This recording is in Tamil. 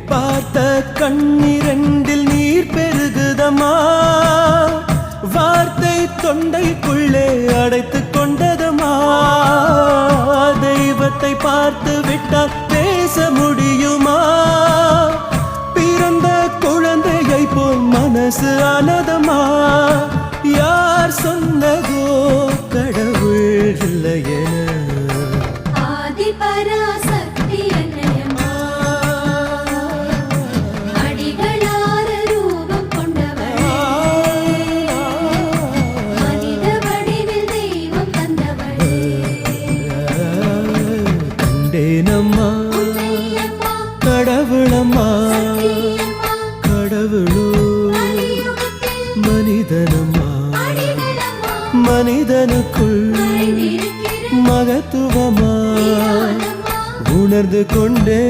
பார்த்த கண்ணிரண்டில் நீர் பெருகுதமா, வார்த்தை தொண்டைக்குள்ளே அடைத்துக் கொண்டதமா. தெய்வத்தை பார்த்து விட்டால் பேச முடியுமா? பிறந்த குழந்தையை போல் மனசு ஆனதமா. யார் சொன்னதோ கடவுள் இல்லை என கண்டேனம்மா கடவுளம்மா, கடவுளோ மனிதனம்மா, மனிதனுக்குள் மகத்துவமா உணர்ந்து கொண்டே